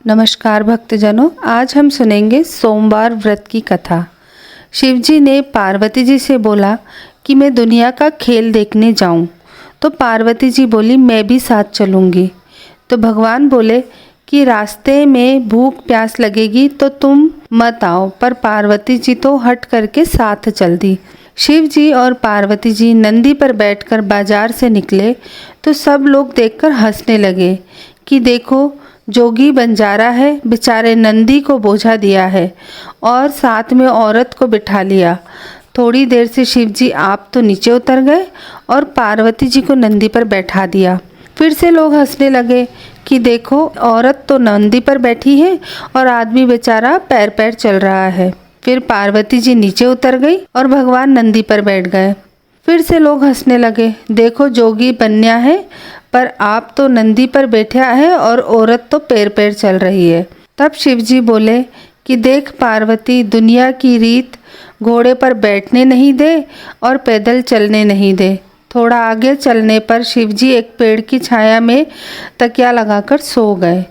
नमस्कार भक्तजनों, आज हम सुनेंगे सोमवार व्रत की कथा। शिवजी ने पार्वती जी से बोला कि मैं दुनिया का खेल देखने जाऊं। तो पार्वती जी बोली मैं भी साथ चलूंगी। तो भगवान बोले कि रास्ते में भूख प्यास लगेगी तो तुम मत आओ, पर पार्वती जी तो हट करके साथ चल दी। शिव जी और पार्वती जी नंदी पर बैठकर बाजार से निकले तो सब लोग देखकर हंसने लगे कि देखो जोगी बंजारा है, बेचारे नंदी को बोझा दिया है और साथ में औरत को बिठा लिया। थोड़ी देर से शिवजी आप तो नीचे उतर गए और पार्वती जी को नंदी पर बैठा दिया। फिर से लोग हंसने लगे कि देखो औरत तो नंदी पर बैठी है और आदमी बेचारा पैर पैर चल रहा है। फिर पार्वती जी नीचे उतर गई और भगवान नंदी पर बैठ गए। फिर से लोग हंसने लगे, देखो जोगी बन्या है, पर आप तो नंदी पर बैठा है और औरत तो पैर पैर चल रही है। तब शिवजी बोले कि देख पार्वती, दुनिया की रीत घोड़े पर बैठने नहीं दे और पैदल चलने नहीं दे। थोड़ा आगे चलने पर शिवजी एक पेड़ की छाया में तकिया लगाकर सो गए।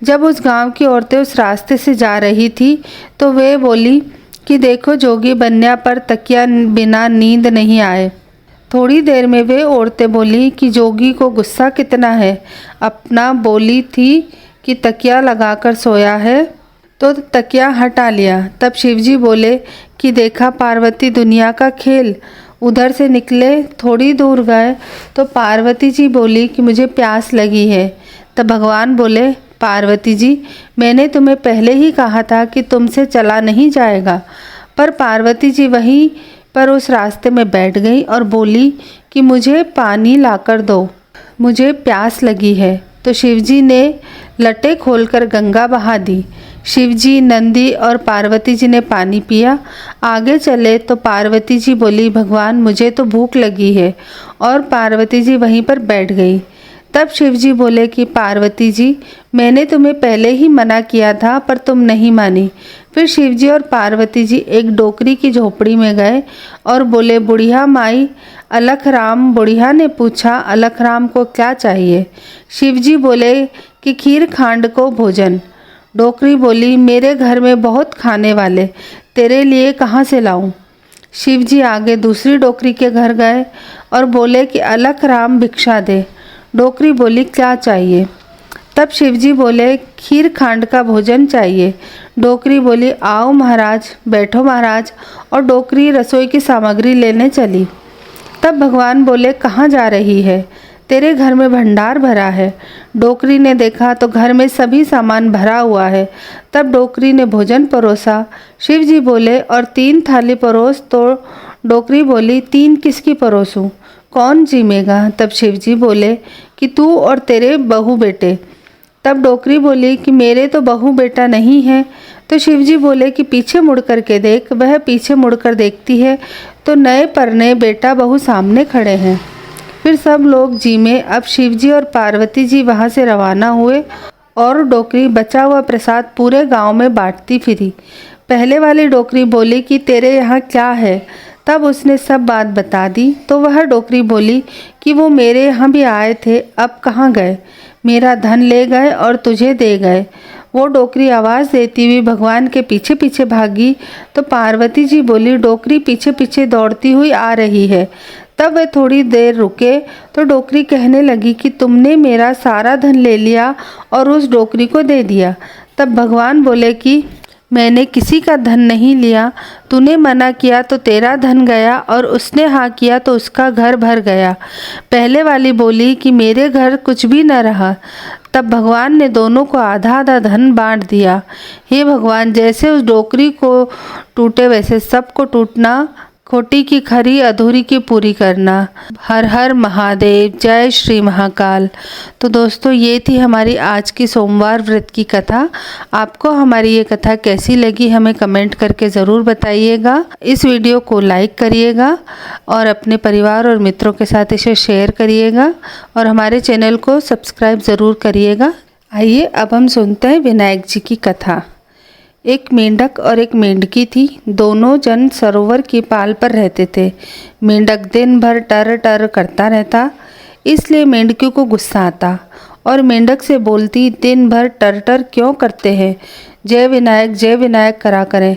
जब उस गांव की औरतें उस रास्ते से जा रही थी तो वे बोली कि देखो जोगी बन्या पर तकिया बिना नींद नहीं आए। थोड़ी देर में वे औरतें बोली कि जोगी को गुस्सा कितना है, अपना बोली थी कि तकिया लगाकर सोया है तो तकिया हटा लिया। तब शिवजी बोले कि देखा पार्वती दुनिया का खेल। उधर से निकले, थोड़ी दूर गए तो पार्वती जी बोली कि मुझे प्यास लगी है। तब भगवान बोले पार्वती जी, मैंने तुम्हें पहले ही कहा था कि तुमसे चला नहीं जाएगा। पर पार्वती जी वहीं पर उस रास्ते में बैठ गई और बोली कि मुझे पानी लाकर दो, मुझे प्यास लगी है। तो शिवजी ने लटे खोलकर गंगा बहा दी। शिवजी, नंदी और पार्वती जी ने पानी पिया। आगे चले तो पार्वती जी बोली भगवान मुझे तो भूख लगी है, और पार्वती जी वहीं पर बैठ गई। तब शिवजी बोले कि पार्वती जी, मैंने तुम्हें पहले ही मना किया था पर तुम नहीं मानी। फिर शिवजी और पार्वती जी एक डोकरी की झोपड़ी में गए और बोले बुढ़िया माई अलख राम। बुढ़िया ने पूछा अलख राम को क्या चाहिए? शिवजी बोले कि खीर खांड को भोजन। डोकरी बोली मेरे घर में बहुत खाने वाले, तेरे लिए कहाँ से लाऊं? शिवजी आगे दूसरी डोकरी के घर गए और बोले कि अलख राम भिक्षा दे। डोकरी बोली क्या चाहिए? तब शिवजी बोले खीर खांड का भोजन चाहिए। डोकरी बोली आओ महाराज, बैठो महाराज, और डोकरी रसोई की सामग्री लेने चली। तब भगवान बोले कहाँ जा रही है? तेरे घर में भंडार भरा है। डोकरी ने देखा तो घर में सभी सामान भरा हुआ है। तब डोकरी ने भोजन परोसा। शिवजी बोले और 3 थाली परोस। तो डोकरी बोली 3 किसकी परोसूं? कौन जीमेगा? तब शिवजी बोले कि तू और तेरे बहू बेटे। तब डोकरी बोली कि मेरे तो बहू बेटा नहीं है। तो शिवजी बोले कि पीछे मुड़ कर के देख। वह पीछे मुड़कर देखती है तो नए परने बेटा बहू सामने खड़े हैं। फिर सब लोग जीमे। अब शिवजी और पार्वती जी वहाँ से रवाना हुए और डोकरी बचा हुआ प्रसाद पूरे गांव में बांटती फिरी। पहले वाली डोकरी बोली कि तेरे यहाँ क्या है? तब उसने सब बात बता दी। तो वह डोकरी बोली कि वो मेरे यहाँ भी आए थे, अब कहाँ गए? मेरा धन ले गए और तुझे दे गए। वो डोकरी आवाज़ देती हुई भगवान के पीछे पीछे भागी। तो पार्वती जी बोली डोकरी पीछे पीछे दौड़ती हुई आ रही है। तब वे थोड़ी देर रुके तो डोकरी कहने लगी कि तुमने मेरा सारा धन ले लिया और उस डोकरी को दे दिया। तब भगवान बोले कि मैंने किसी का धन नहीं लिया, तूने मना किया तो तेरा धन गया और उसने हाँ किया तो उसका घर भर गया। पहले वाली बोली कि मेरे घर कुछ भी न रहा। तब भगवान ने दोनों को आधा आधा धन बांट दिया। हे भगवान, जैसे उस डोकरी को टूटे वैसे सबको टूटना, खोटी की खरी अधूरी की पूरी करना। हर हर महादेव, जय श्री महाकाल। तो दोस्तों ये थी हमारी आज की सोमवार व्रत की कथा। आपको हमारी ये कथा कैसी लगी हमें कमेंट करके ज़रूर बताइएगा। इस वीडियो को लाइक करिएगा और अपने परिवार और मित्रों के साथ इसे शेयर करिएगा और हमारे चैनल को सब्सक्राइब ज़रूर करिएगा। आइए अब हम सुनते हैं विनायक जी की कथा। एक मेंढक और एक मेंढकी थी। दोनों जन सरोवर की पाल पर रहते थे। मेंढक दिन भर टर टर करता रहता, इसलिए मेंढकी को गुस्सा आता और मेंढक से बोलती, दिन भर टर क्यों करते हैं, जय विनायक करा करें।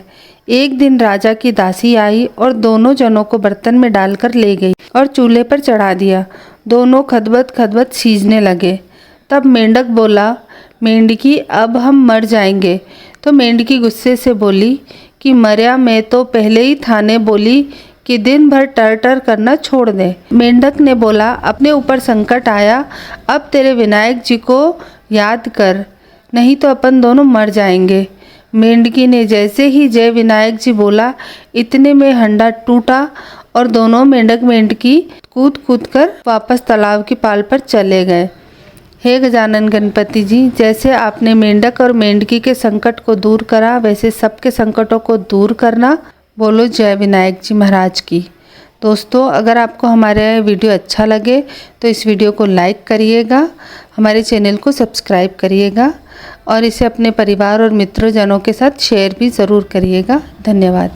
एक दिन राजा की दासी आई और दोनों जनों को बर्तन में डालकर ले गई और चूल्हे पर चढ़ा दिया। दोनों खदबद सीजने लगे। तब मेंढक बोला, मेंढकी अब हम मर जाएंगे। तो मेंढकी गुस्से से बोली कि मर्या, मैं तो पहले ही थाने बोली कि दिन भर टर करना छोड़ दे। मेंढक ने बोला, अपने ऊपर संकट आया, अब तेरे विनायक जी को याद कर, नहीं तो अपन दोनों मर जाएंगे। मेंढकी ने जैसे ही जय विनायक जी बोला, इतने में हंडा टूटा और दोनों मेंढक मेंढकी कूद कर वापस तालाब की पाल पर चले गए। हे गजानन गणपति जी, जैसे आपने मेंढक और मेंढकी के संकट को दूर करा, वैसे सबके संकटों को दूर करना। बोलो जय विनायक जी महाराज की। दोस्तों, अगर आपको हमारा वीडियो अच्छा लगे तो इस वीडियो को लाइक करिएगा, हमारे चैनल को सब्सक्राइब करिएगा और इसे अपने परिवार और मित्रजनों के साथ शेयर भी ज़रूर करिएगा। धन्यवाद।